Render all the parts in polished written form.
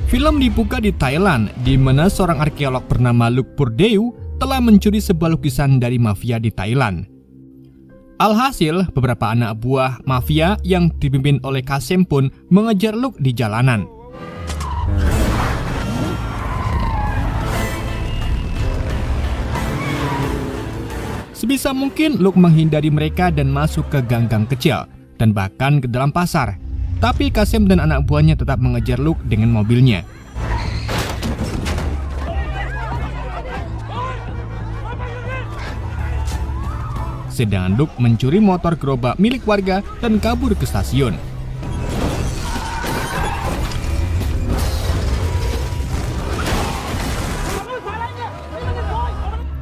Film dibuka di Thailand, di mana seorang arkeolog bernama Luke Purdue telah mencuri sebuah lukisan dari mafia di Thailand. Alhasil, beberapa anak buah mafia yang dipimpin oleh Kasem pun mengejar Luke di jalanan. Sebisa mungkin Luke menghindari mereka dan masuk ke gang-gang kecil dan bahkan ke dalam pasar. Tapi Kasem dan anak buahnya tetap mengejar Luke dengan mobilnya. Sedangkan Luke mencuri motor gerobak milik warga dan kabur ke stasiun.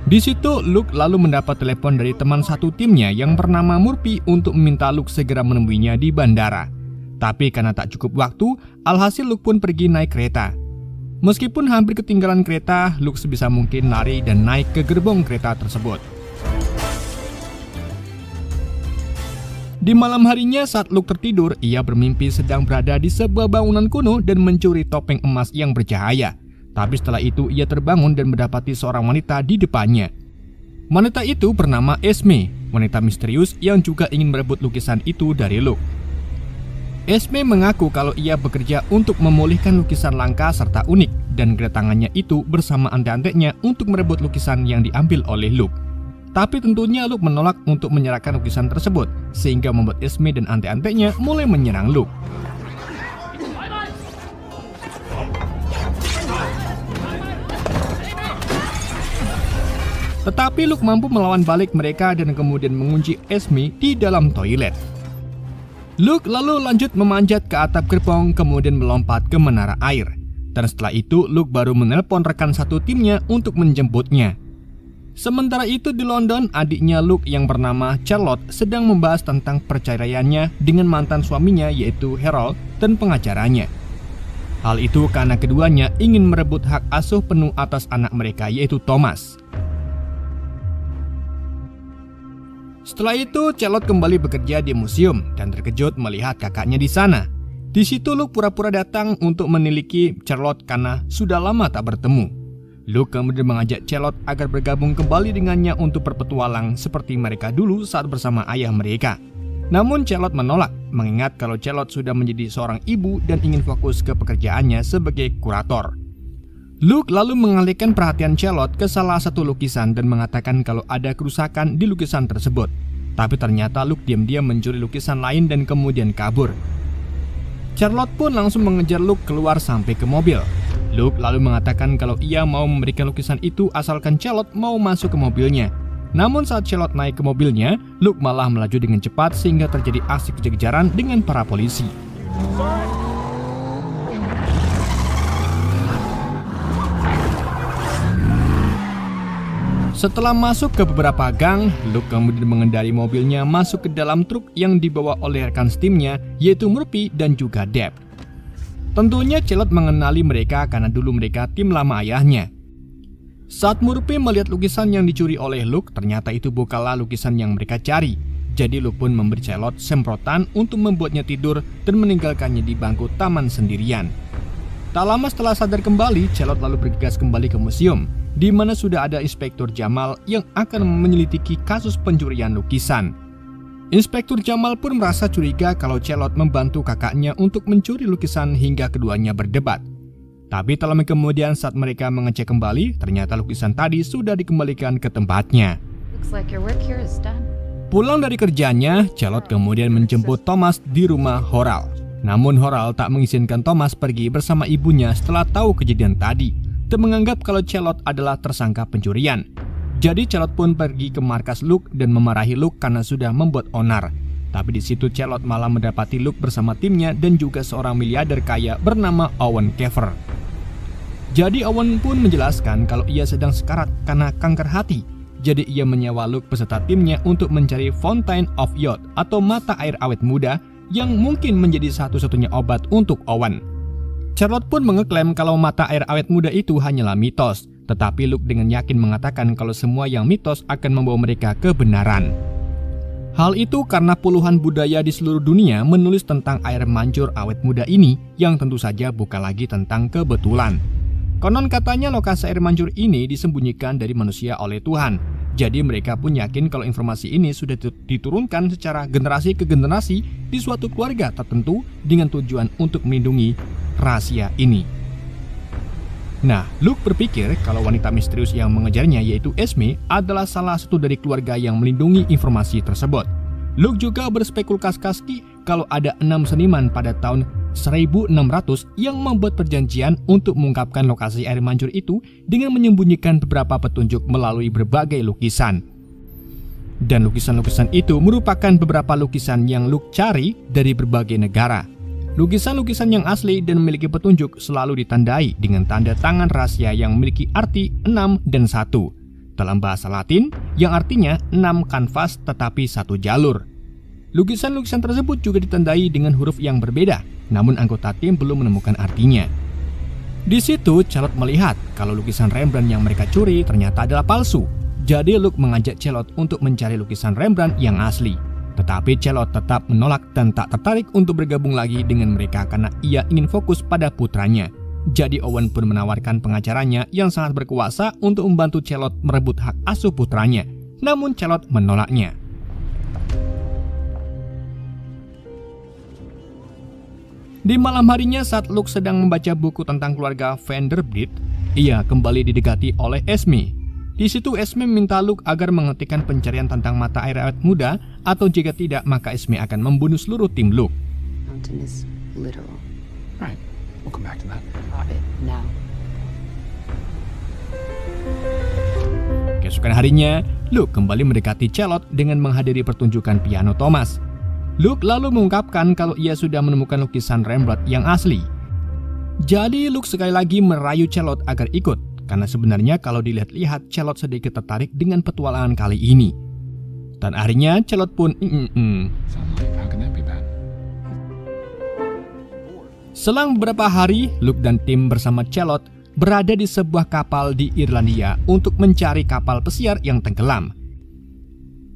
Di situ Luke lalu mendapat telepon dari teman satu timnya yang bernama Murphy untuk meminta Luke segera menemuinya di bandara. Tapi karena tak cukup waktu, alhasil Luke pun pergi naik kereta. Meskipun hampir ketinggalan kereta, Luke sebisa mungkin lari dan naik ke gerbong kereta tersebut. Di malam harinya saat Luke tertidur, ia bermimpi sedang berada di sebuah bangunan kuno dan mencuri topeng emas yang bercahaya. Tapi setelah itu ia terbangun dan mendapati seorang wanita di depannya. Wanita itu bernama Esme, wanita misterius yang juga ingin merebut lukisan itu dari Luke. Esme mengaku kalau ia bekerja untuk memulihkan lukisan langka serta unik dan kedatangannya itu bersama ante-antenya untuk merebut lukisan yang diambil oleh Luke. Tapi tentunya Luke menolak untuk menyerahkan lukisan tersebut, sehingga membuat Esme dan ante-antenya mulai menyerang Luke. Tetapi Luke mampu melawan balik mereka dan kemudian mengunci Esme di dalam toilet. Luke lalu lanjut memanjat ke atap gerbong kemudian melompat ke menara air. Dan setelah itu Luke baru menelpon rekan satu timnya untuk menjemputnya. Sementara itu di London, adiknya Luke yang bernama Charlotte sedang membahas tentang perceraiannya dengan mantan suaminya yaitu Harold dan pengacaranya. Hal itu karena keduanya ingin merebut hak asuh penuh atas anak mereka yaitu Thomas. Setelah itu, Charlotte kembali bekerja di museum dan terkejut melihat kakaknya di sana. Di situ Luke pura-pura datang untuk meniliki Charlotte karena sudah lama tak bertemu. Luke kemudian mengajak Charlotte agar bergabung kembali dengannya untuk berpetualang seperti mereka dulu saat bersama ayah mereka. Namun Charlotte menolak, mengingat kalau Charlotte sudah menjadi seorang ibu dan ingin fokus ke pekerjaannya sebagai kurator. Luke lalu mengalihkan perhatian Charlotte ke salah satu lukisan dan mengatakan kalau ada kerusakan di lukisan tersebut. Tapi ternyata Luke diam-diam mencuri lukisan lain dan kemudian kabur. Charlotte pun langsung mengejar Luke keluar sampai ke mobil. Luke lalu mengatakan kalau ia mau memberikan lukisan itu asalkan Charlotte mau masuk ke mobilnya. Namun saat Charlotte naik ke mobilnya, Luke malah melaju dengan cepat sehingga terjadi aksi kejar-kejaran dengan para polisi. Setelah masuk ke beberapa gang, Luke kemudian mengendari mobilnya masuk ke dalam truk yang dibawa oleh rekan timnya yaitu Murphy dan juga Deb. Tentunya Charlotte mengenali mereka karena dulu mereka tim lama ayahnya. Saat Murphy melihat lukisan yang dicuri oleh Luke, ternyata itu bukanlah lukisan yang mereka cari. Jadi Luke pun memberi Charlotte semprotan untuk membuatnya tidur dan meninggalkannya di bangku taman sendirian. Tak lama setelah sadar kembali, Charlotte lalu bergegas kembali ke museum, di mana sudah ada Inspektur Jamal yang akan menyelidiki kasus pencurian lukisan. Inspektur Jamal pun merasa curiga kalau Charlotte membantu kakaknya untuk mencuri lukisan hingga keduanya berdebat. Tapi tak lama kemudian saat mereka mengecek kembali, ternyata lukisan tadi sudah dikembalikan ke tempatnya. Pulang dari kerjanya, Charlotte kemudian menjemput Thomas di rumah Horal. Namun Horal tak mengizinkan Thomas pergi bersama ibunya setelah tahu kejadian tadi dan menganggap kalau Charlotte adalah tersangka pencurian. Jadi Charlotte pun pergi ke markas Luke dan memarahi Luke karena sudah membuat onar. Tapi di situ Charlotte malah mendapati Luke bersama timnya dan juga seorang miliarder kaya bernama Owen Kever. Jadi Owen pun menjelaskan kalau ia sedang sekarat karena kanker hati. Jadi ia menyewa Luke beserta timnya untuk mencari Fountain of Youth atau mata air awet muda yang mungkin menjadi satu-satunya obat untuk Owen. Charlotte pun mengeklaim kalau mata air awet muda itu hanyalah mitos, tetapi Luke dengan yakin mengatakan kalau semua yang mitos akan membawa mereka kebenaran. Hal itu karena puluhan budaya di seluruh dunia menulis tentang air mancur awet muda ini yang tentu saja bukan lagi tentang kebetulan. Konon katanya lokasi air mancur ini disembunyikan dari manusia oleh Tuhan. Jadi mereka pun yakin kalau informasi ini sudah diturunkan secara generasi ke generasi di suatu keluarga tertentu dengan tujuan untuk melindungi rahasia ini. Nah, Luke berpikir kalau wanita misterius yang mengejarnya yaitu Esme adalah salah satu dari keluarga yang melindungi informasi tersebut. Luke juga berspekulasi kalau ada 6 seniman pada tahun 1600 yang membuat perjanjian untuk mengungkapkan lokasi air mancur itu dengan menyembunyikan beberapa petunjuk melalui berbagai lukisan. Dan lukisan-lukisan itu merupakan beberapa lukisan yang Luke cari dari berbagai negara. Lukisan-lukisan yang asli dan memiliki petunjuk selalu ditandai dengan tanda tangan rahasia yang memiliki arti 6 dan 1 dalam bahasa Latin yang artinya 6 kanvas tetapi 1 jalur. Lukisan-lukisan tersebut juga ditandai dengan huruf yang berbeda, namun anggota tim belum menemukan artinya. Di situ Charlotte melihat kalau lukisan Rembrandt yang mereka curi ternyata adalah palsu. Jadi Luke mengajak Charlotte untuk mencari lukisan Rembrandt yang asli. Tetapi Charlotte tetap menolak dan tak tertarik untuk bergabung lagi dengan mereka karena ia ingin fokus pada putranya. Jadi Owen pun menawarkan pengacaranya yang sangat berkuasa untuk membantu Charlotte merebut hak asuh putranya. Namun Charlotte menolaknya. Di malam harinya saat Luke sedang membaca buku tentang keluarga Vanderbilt, ia kembali didekati oleh Esme. Di situ Esme meminta Luke agar menghentikan pencarian tentang mata air awet muda, atau jika tidak maka Esme akan membunuh seluruh tim Luke. Mountain is literal. Right. We'll come back to that. Got it now. Keesokan harinya, Luke kembali mendekati Charlotte dengan menghadiri pertunjukan piano Thomas. Luke lalu mengungkapkan kalau ia sudah menemukan lukisan Rembrandt yang asli. Jadi Luke sekali lagi merayu Charlotte agar ikut. Karena sebenarnya kalau dilihat-lihat Charlotte sedikit tertarik dengan petualangan kali ini. Dan akhirnya Charlotte pun Selang beberapa hari, Luke dan tim bersama Charlotte berada di sebuah kapal di Irlandia untuk mencari kapal pesiar yang tenggelam.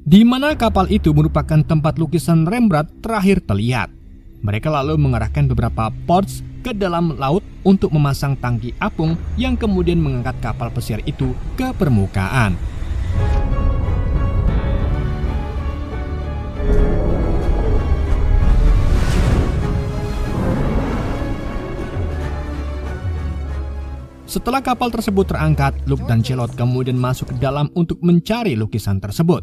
Di mana kapal itu merupakan tempat lukisan Rembrandt terakhir terlihat. Mereka lalu mengarahkan beberapa ports ke dalam laut untuk memasang tangki apung yang kemudian mengangkat kapal pesiar itu ke permukaan. Setelah kapal tersebut terangkat, Luke dan Charlotte kemudian masuk ke dalam untuk mencari lukisan tersebut.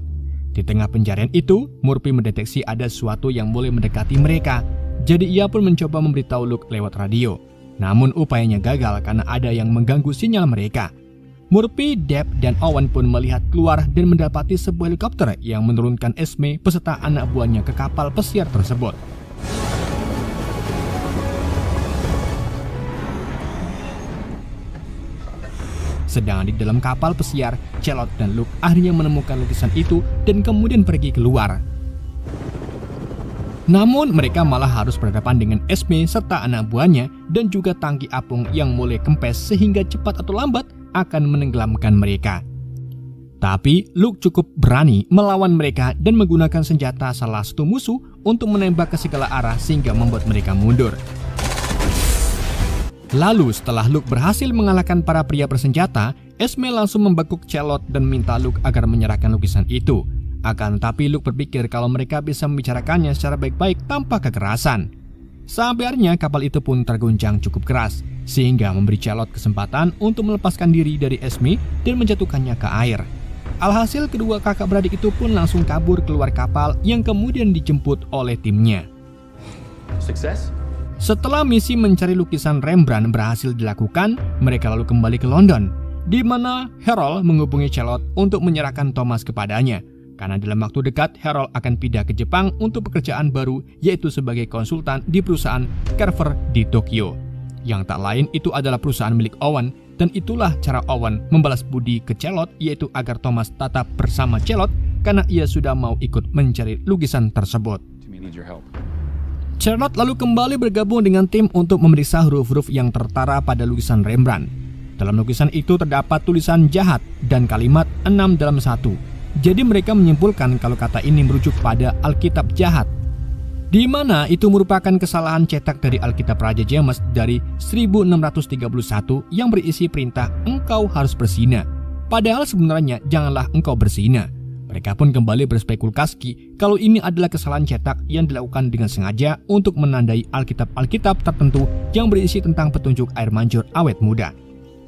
Di tengah pencarian itu, Murphy mendeteksi ada sesuatu yang mulai mendekati mereka. Jadi ia pun mencoba memberitahu Luke lewat radio. Namun upayanya gagal karena ada yang mengganggu sinyal mereka. Murphy, Deb, dan Owen pun melihat keluar dan mendapati sebuah helikopter yang menurunkan Esme beserta anak buahnya ke kapal pesiar tersebut. Sedangkan di dalam kapal pesiar, Charlotte dan Luke akhirnya menemukan lukisan itu dan kemudian pergi keluar. Namun mereka malah harus berhadapan dengan Esme serta anak buahnya dan juga tangki apung yang mulai kempes sehingga cepat atau lambat akan menenggelamkan mereka. Tapi Luke cukup berani melawan mereka dan menggunakan senjata salah satu musuh untuk menembak ke segala arah sehingga membuat mereka mundur. Lalu setelah Luke berhasil mengalahkan para pria bersenjata, Esme langsung membekuk Charlotte dan minta Luke agar menyerahkan lukisan itu. Akan tapi Luke berpikir kalau mereka bisa membicarakannya secara baik-baik tanpa kekerasan. Sampai akhirnya kapal itu pun terguncang cukup keras, sehingga memberi Charlotte kesempatan untuk melepaskan diri dari Esme dan menjatuhkannya ke air. Alhasil kedua kakak beradik itu pun langsung kabur keluar kapal yang kemudian dijemput oleh timnya. Success? Setelah misi mencari lukisan Rembrandt berhasil dilakukan, mereka lalu kembali ke London, di mana Harold menghubungi Charlotte untuk menyerahkan Thomas kepadanya. Karena dalam waktu dekat, Harold akan pindah ke Jepang untuk pekerjaan baru, yaitu sebagai konsultan di perusahaan Carver di Tokyo. Yang tak lain itu adalah perusahaan milik Owen, dan itulah cara Owen membalas budi ke Charlotte, yaitu agar Thomas tetap bersama Charlotte karena ia sudah mau ikut mencari lukisan tersebut. Charlotte lalu kembali bergabung dengan tim untuk memeriksa huruf-huruf yang tertara pada lukisan Rembrandt. Dalam lukisan itu terdapat tulisan jahat dan kalimat 6 dalam 1. Jadi mereka menyimpulkan kalau kata ini merujuk pada Alkitab jahat, di mana itu merupakan kesalahan cetak dari Alkitab Raja James dari 1631 yang berisi perintah engkau harus berzina. Padahal sebenarnya janganlah engkau berzina. Mereka pun kembali berspekulasi kalau ini adalah kesalahan cetak yang dilakukan dengan sengaja untuk menandai Alkitab-Alkitab tertentu yang berisi tentang petunjuk air mancur awet muda.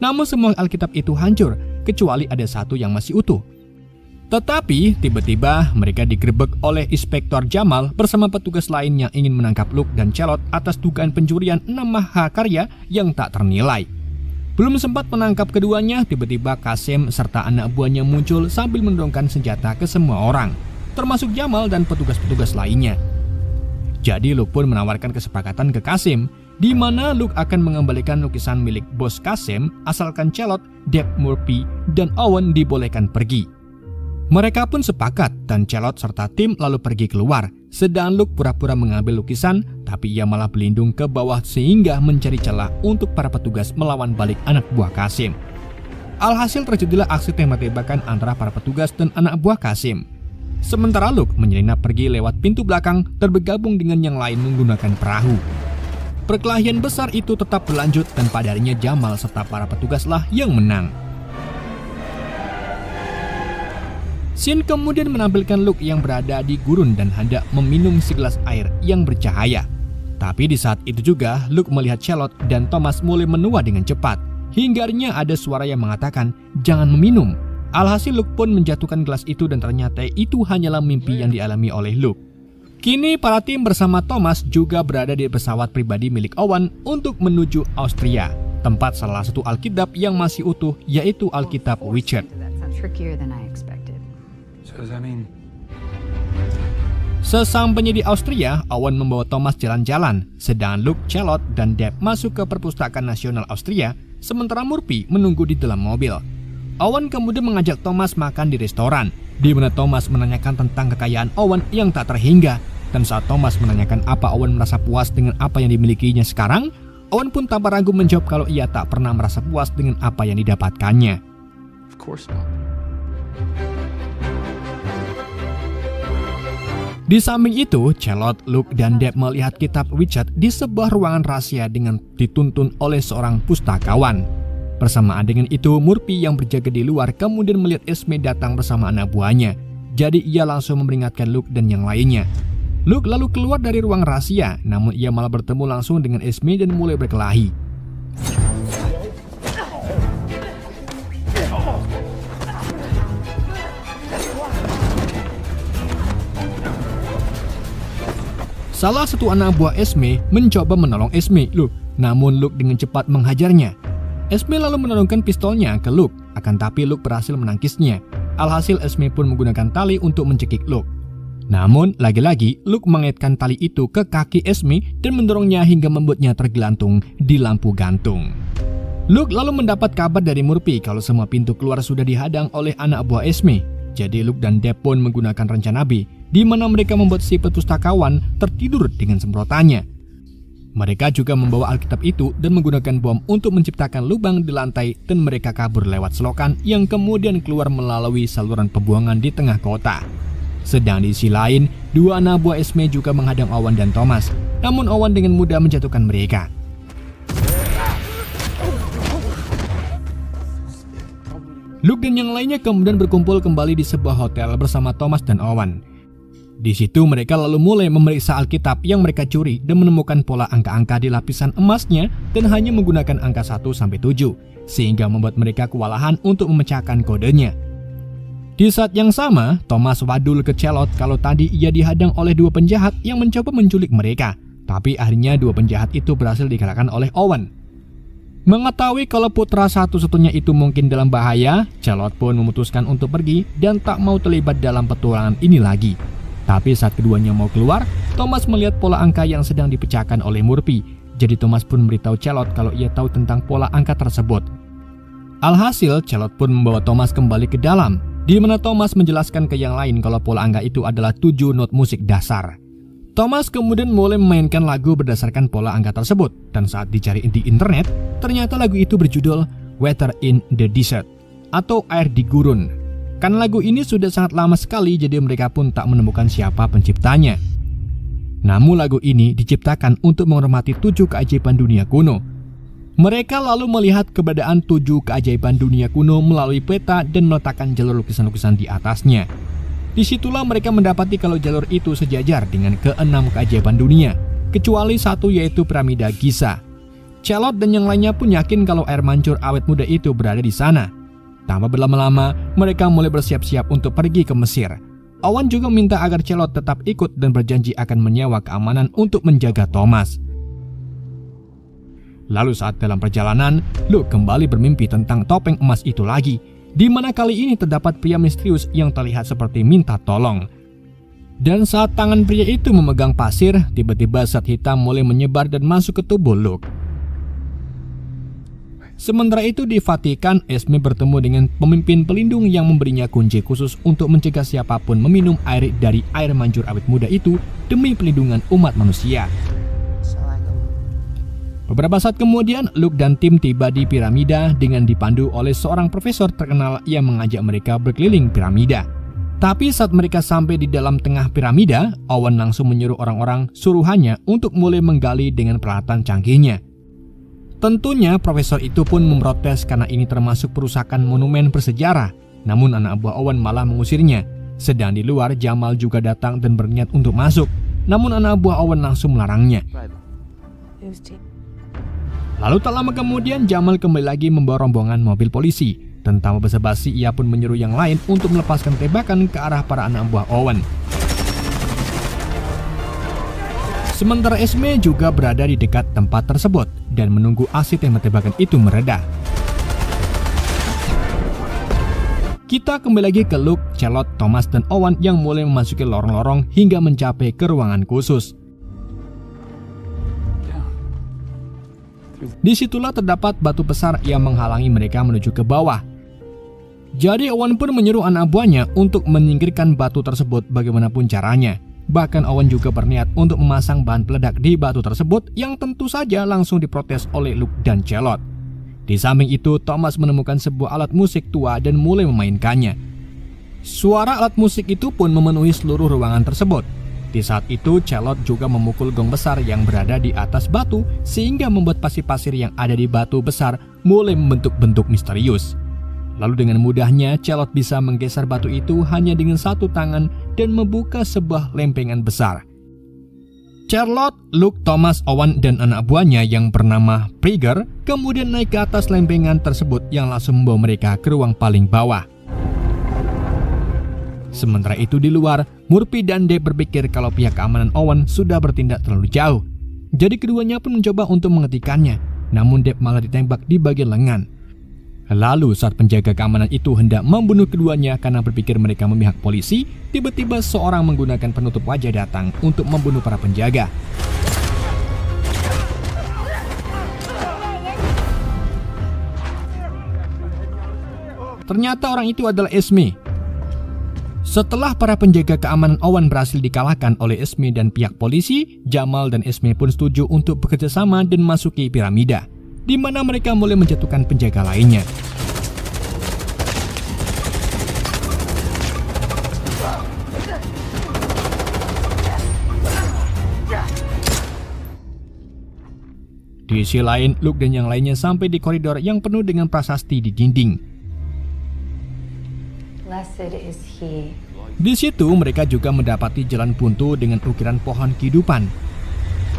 Namun semua Alkitab itu hancur, kecuali ada satu yang masih utuh. Tetapi tiba-tiba mereka digerebek oleh Inspektor Jamal bersama petugas lain yang ingin menangkap Luke dan Charlotte atas dugaan pencurian 6 mahakarya yang tak ternilai. Belum sempat menangkap keduanya, tiba-tiba Qasim serta anak buahnya muncul sambil mendorongkan senjata ke semua orang, termasuk Jamal dan petugas-petugas lainnya. Jadi Luke pun menawarkan kesepakatan ke Qasim, di mana Luke akan mengembalikan lukisan milik bos Qasim asalkan Charlotte, Deb Murphy, dan Owen dibolehkan pergi. Mereka pun sepakat dan Charlotte serta tim lalu pergi keluar, sedang Luke pura-pura mengambil lukisan, tapi ia malah berlindung ke bawah sehingga mencari celah untuk para petugas melawan balik anak buah Qasim. Alhasil terjadilah aksi tembak-tembakan antara para petugas dan anak buah Qasim. Sementara Luke menyelinap pergi lewat pintu belakang dan bergabung dengan yang lain menggunakan perahu. Perkelahian besar itu tetap berlanjut dan pada akhirnya Jamal serta para petugaslah yang menang. Scene kemudian menampilkan Luke yang berada di gurun dan hendak meminum segelas air yang bercahaya. Tapi di saat itu juga Luke melihat Charlotte dan Thomas mulai menua dengan cepat. Hingga akhirnya ada suara yang mengatakan jangan meminum. Alhasil Luke pun menjatuhkan gelas itu dan ternyata itu hanyalah mimpi yang dialami oleh Luke. Kini para tim bersama Thomas juga berada di pesawat pribadi milik Owen untuk menuju Austria, tempat salah satu Alkitab yang masih utuh yaitu Alkitab Witcher. Sesampainya di Austria, Owen membawa Thomas jalan-jalan, sedangkan Luke, Charlotte, dan Deb masuk ke Perpustakaan Nasional Austria, sementara Murphy menunggu di dalam mobil. Owen kemudian mengajak Thomas makan di restoran, di mana Thomas menanyakan tentang kekayaan Owen yang tak terhingga. Dan saat Thomas menanyakan apa Owen merasa puas dengan apa yang dimilikinya sekarang, Owen pun tanpa ragu menjawab kalau ia tak pernah merasa puas dengan apa yang didapatkannya. Of course not. Di samping itu, Charlotte, Luke, dan Deb melihat kitab Witcher di sebuah ruangan rahasia dengan dituntun oleh seorang pustakawan. Bersamaan dengan itu, Murphy yang berjaga di luar kemudian melihat Esme datang bersama anak buahnya. Jadi ia langsung memperingatkan Luke dan yang lainnya. Luke lalu keluar dari ruang rahasia, namun ia malah bertemu langsung dengan Esme dan mulai berkelahi. Salah satu anak buah Esme mencoba menolong Esme, Luke, namun Luke dengan cepat menghajarnya. Esme lalu menodongkan pistolnya ke Luke, akan tapi Luke berhasil menangkisnya. Alhasil Esme pun menggunakan tali untuk mencekik Luke. Namun, lagi-lagi Luke mengaitkan tali itu ke kaki Esme dan mendorongnya hingga membuatnya tergelantung di lampu gantung. Luke lalu mendapat kabar dari Murphy kalau semua pintu keluar sudah dihadang oleh anak buah Esme. Jadi Luke dan Deb pun menggunakan rencana B, di mana mereka membuat si pustakawan tertidur dengan semprotannya. Mereka juga membawa Alkitab itu dan menggunakan bom untuk menciptakan lubang di lantai dan mereka kabur lewat selokan yang kemudian keluar melalui saluran pembuangan di tengah kota. Sedang di sisi lain, dua anak buah Esme juga menghadang Owen dan Thomas, namun Owen dengan mudah menjatuhkan mereka. Luke dan yang lainnya kemudian berkumpul kembali di sebuah hotel bersama Thomas dan Owen. Di situ mereka lalu mulai memeriksa Alkitab yang mereka curi dan menemukan pola angka-angka di lapisan emasnya dan hanya menggunakan angka 1-7, sehingga membuat mereka kewalahan untuk memecahkan kodenya. Di saat yang sama, Thomas wadul ke Charlotte kalau tadi ia dihadang oleh dua penjahat yang mencoba menculik mereka, tapi akhirnya dua penjahat itu berhasil dikalahkan oleh Owen. Mengetahui kalau putra satu-satunya itu mungkin dalam bahaya, Charlotte pun memutuskan untuk pergi dan tak mau terlibat dalam petualangan ini lagi. Tapi saat keduanya mau keluar, Thomas melihat pola angka yang sedang dipecahkan oleh Murphy. Jadi Thomas pun memberitahu Charlotte kalau ia tahu tentang pola angka tersebut. Alhasil, Charlotte pun membawa Thomas kembali ke dalam, di mana Thomas menjelaskan ke yang lain kalau pola angka itu adalah 7 not musik dasar. Thomas kemudian mulai memainkan lagu berdasarkan pola angka tersebut, dan saat dicari di internet, ternyata lagu itu berjudul Water in the Desert atau Air di Gurun. Karena lagu ini sudah sangat lama sekali, jadi mereka pun tak menemukan siapa penciptanya. Namun lagu ini diciptakan untuk menghormati 7 keajaiban dunia kuno. Mereka lalu melihat keberadaan 7 keajaiban dunia kuno melalui peta dan meletakkan jalur lukisan-lukisan di atasnya. Disitulah mereka mendapati kalau jalur itu sejajar dengan ke-6 keajaiban dunia, kecuali satu yaitu piramida Giza. Charlotte dan yang lainnya pun yakin kalau air mancur awet muda itu berada di sana. Tanpa berlama-lama, mereka mulai bersiap-siap untuk pergi ke Mesir. Owen juga minta agar Charlotte tetap ikut dan berjanji akan menyewa keamanan untuk menjaga Thomas. Lalu saat dalam perjalanan, Luke kembali bermimpi tentang topeng emas itu lagi, di mana kali ini terdapat pria misterius yang terlihat seperti minta tolong. Dan saat tangan pria itu memegang pasir, tiba-tiba zat hitam mulai menyebar dan masuk ke tubuh Luke. Sementara itu di Vatikan, Esme bertemu dengan pemimpin pelindung yang memberinya kunci khusus untuk mencegah siapapun meminum air dari air mancur awet muda itu demi pelindungan umat manusia. Beberapa saat kemudian, Luke dan tim tiba di piramida dengan dipandu oleh seorang profesor terkenal yang mengajak mereka berkeliling piramida. Tapi saat mereka sampai di dalam tengah piramida, Owen langsung menyuruh orang-orang suruhannya untuk mulai menggali dengan peralatan canggihnya. Tentunya profesor itu pun memprotes karena ini termasuk perusakan monumen bersejarah. Namun anak buah Owen malah mengusirnya. Sedang di luar, Jamal juga datang dan berniat untuk masuk. Namun anak buah Owen langsung melarangnya. Lalu tak lama kemudian Jamal kembali lagi membawa rombongan mobil polisi. Tanpa basa-basi, ia pun menyuruh yang lain untuk melepaskan tembakan ke arah para anak buah Owen. Sementara Esme juga berada di dekat tempat tersebut dan menunggu aksi tembak-tembakan itu mereda. Kita kembali lagi ke Luke, Charlotte, Thomas, dan Owen yang mulai memasuki lorong-lorong hingga mencapai ke ruangan khusus. Disitulah terdapat batu besar yang menghalangi mereka menuju ke bawah. Jadi Owen pun menyuruh anak buahnya untuk menyingkirkan batu tersebut bagaimanapun caranya. Bahkan Owen juga berniat untuk memasang bahan peledak di batu tersebut yang tentu saja langsung diprotes oleh Luke dan Charlotte. Di samping itu, Thomas menemukan sebuah alat musik tua dan mulai memainkannya. Suara alat musik itu pun memenuhi seluruh ruangan tersebut. Di saat itu, Charlotte juga memukul gong besar yang berada di atas batu sehingga membuat pasir-pasir yang ada di batu besar mulai membentuk bentuk misterius. Lalu dengan mudahnya Charlotte bisa menggeser batu itu hanya dengan satu tangan dan membuka sebuah lempengan besar. Charlotte, Luke, Thomas, Owen, dan anak buahnya yang bernama Prigger kemudian naik ke atas lempengan tersebut yang langsung membawa mereka ke ruang paling bawah. Sementara itu di luar, Murphy dan Dave berpikir kalau pihak keamanan Owen sudah bertindak terlalu jauh. Jadi keduanya pun mencoba untuk menghentikannya, namun Dave malah ditembak di bagian lengan. Lalu saat penjaga keamanan itu hendak membunuh keduanya karena berpikir mereka memihak polisi, tiba-tiba seorang menggunakan penutup wajah datang untuk membunuh para penjaga. Ternyata orang itu adalah Esme. Setelah para penjaga keamanan Owen berhasil dikalahkan oleh Esme dan pihak polisi, Jamal dan Esme pun setuju untuk bekerja sama dan masuki piramida, di mana mereka mulai menjatuhkan penjaga lainnya. Di sisi lain, Luke dan yang lainnya sampai di koridor yang penuh dengan prasasti di dinding. Blessed is he. Di situ mereka juga mendapati jalan buntu dengan ukiran pohon kehidupan.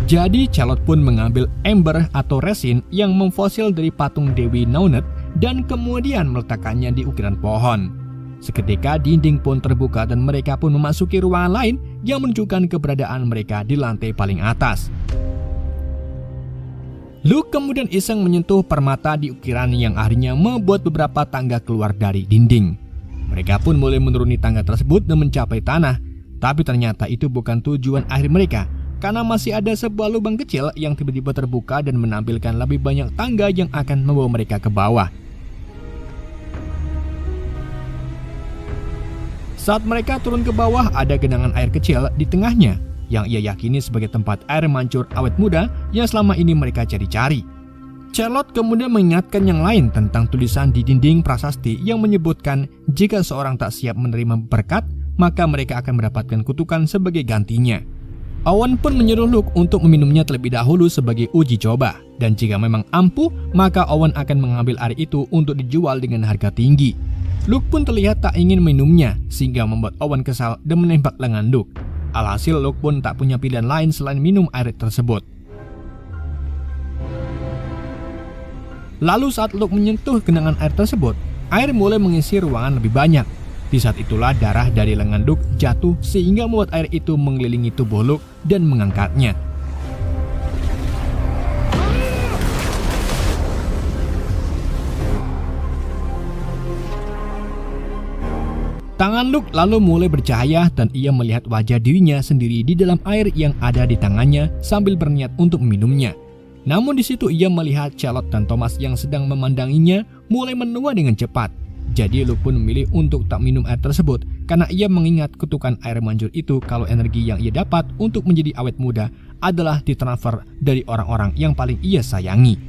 Jadi Charlotte pun mengambil ember atau resin yang memfosil dari patung Dewi Naunet dan kemudian meletakkannya di ukiran pohon. Seketika dinding pun terbuka dan mereka pun memasuki ruangan lain yang menunjukkan keberadaan mereka di lantai paling atas. Luke kemudian iseng menyentuh permata di ukiran yang akhirnya membuat beberapa tangga keluar dari dinding. Mereka pun mulai menuruni tangga tersebut dan mencapai tanah. Tapi ternyata itu bukan tujuan akhir mereka, karena masih ada sebuah lubang kecil yang tiba-tiba terbuka dan menampilkan lebih banyak tangga yang akan membawa mereka ke bawah. Saat mereka turun ke bawah, ada genangan air kecil di tengahnya yang ia yakini sebagai tempat air mancur awet muda yang selama ini mereka cari-cari. Charlotte kemudian mengingatkan yang lain tentang tulisan di dinding prasasti yang menyebutkan jika seorang tak siap menerima berkat, maka mereka akan mendapatkan kutukan sebagai gantinya. Owen pun menyuruh Luke untuk meminumnya terlebih dahulu sebagai uji coba, dan jika memang ampuh, maka Owen akan mengambil air itu untuk dijual dengan harga tinggi. Luke pun terlihat tak ingin minumnya, sehingga membuat Owen kesal dan menembak lengan Luke. Alhasil Luke pun tak punya pilihan lain selain minum air tersebut. Lalu saat Luke menyentuh genangan air tersebut, air mulai mengisi ruangan lebih banyak. Di saat itulah darah dari lengan Luke jatuh sehingga membuat air itu mengelilingi tubuh Luke dan mengangkatnya. Tangan Luke lalu mulai bercahaya dan ia melihat wajah dirinya sendiri di dalam air yang ada di tangannya sambil berniat untuk meminumnya. Namun di situ ia melihat Charlotte dan Thomas yang sedang memandanginya mulai menua dengan cepat. Jadi Luke pun memilih untuk tak minum air tersebut karena ia mengingat kutukan air mancur itu kalau energi yang ia dapat untuk menjadi awet muda adalah ditransfer dari orang-orang yang paling ia sayangi.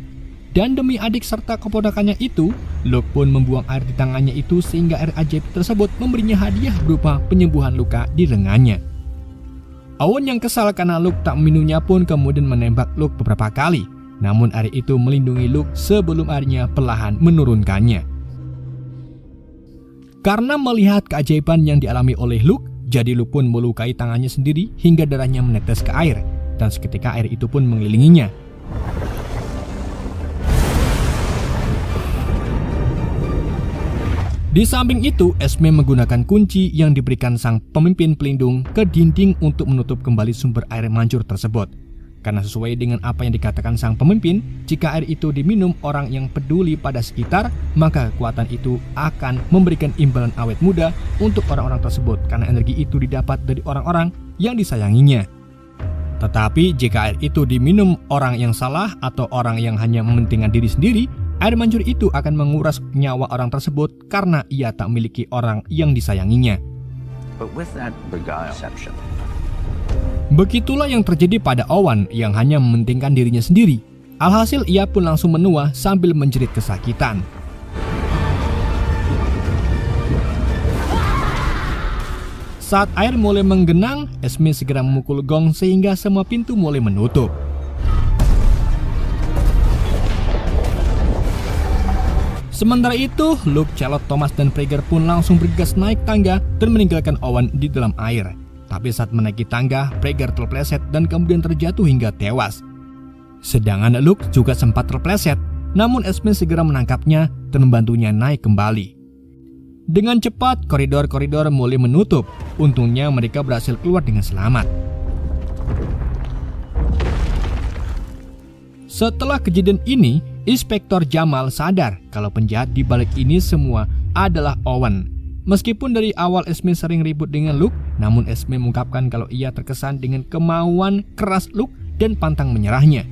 Dan demi adik serta keponakannya itu, Luke pun membuang air di tangannya itu sehingga air ajaib tersebut memberinya hadiah berupa penyembuhan luka di lengannya. Owen yang kesal karena Luke tak minumnya pun kemudian menembak Luke beberapa kali. Namun air itu melindungi Luke sebelum airnya perlahan menurunkannya. Karena melihat keajaiban yang dialami oleh Luke, jadi Luke pun melukai tangannya sendiri hingga darahnya menetes ke air. Dan seketika air itu pun mengelilinginya. Di samping itu, Esme menggunakan kunci yang diberikan sang pemimpin pelindung ke dinding untuk menutup kembali sumber air mancur tersebut. Karena sesuai dengan apa yang dikatakan sang pemimpin, jika air itu diminum orang yang peduli pada sekitar, maka kekuatan itu akan memberikan imbalan awet muda untuk orang-orang tersebut karena energi itu didapat dari orang-orang yang disayanginya. Tetapi jika air itu diminum orang yang salah atau orang yang hanya mementingkan diri sendiri, air mancur itu akan menguras nyawa orang tersebut karena ia tak memiliki orang yang disayanginya. Begitulah yang terjadi pada Owen yang hanya mementingkan dirinya sendiri. Alhasil ia pun langsung menua sambil menjerit kesakitan. Saat air mulai menggenang, Esme segera memukul gong sehingga semua pintu mulai menutup. Sementara itu, Luke, Charlotte, Thomas, dan Prager pun langsung bergegas naik tangga dan meninggalkan Owen di dalam air. Tapi saat menaiki tangga, Prager terpleset dan kemudian terjatuh hingga tewas. Sedangkan Luke juga sempat terpleset, namun Esme segera menangkapnya dan membantunya naik kembali. Dengan cepat, koridor-koridor mulai menutup. Untungnya mereka berhasil keluar dengan selamat. Setelah kejadian ini, Inspektor Jamal sadar kalau penjahat di balik ini semua adalah Owen. Meskipun dari awal Esme sering ribut dengan Luke, namun Esme mengungkapkan kalau ia terkesan dengan kemauan keras Luke dan pantang menyerahnya.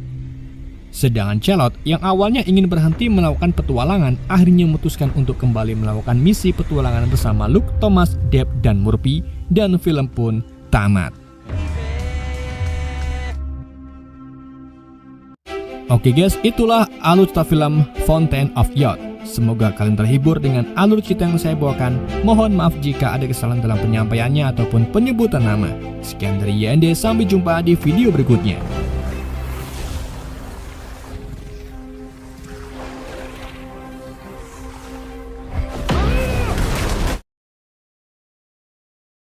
Sedangkan Charlotte yang awalnya ingin berhenti melakukan petualangan akhirnya memutuskan untuk kembali melakukan misi petualangan bersama Luke, Thomas, Deb, dan Murphy, dan film pun tamat. Oke guys, itulah alur cerita film Fountain of Youth. Semoga kalian terhibur dengan alur cerita yang saya bawakan. Mohon maaf jika ada kesalahan dalam penyampaiannya ataupun penyebutan nama. Sekian dari YND, sampai jumpa di video berikutnya.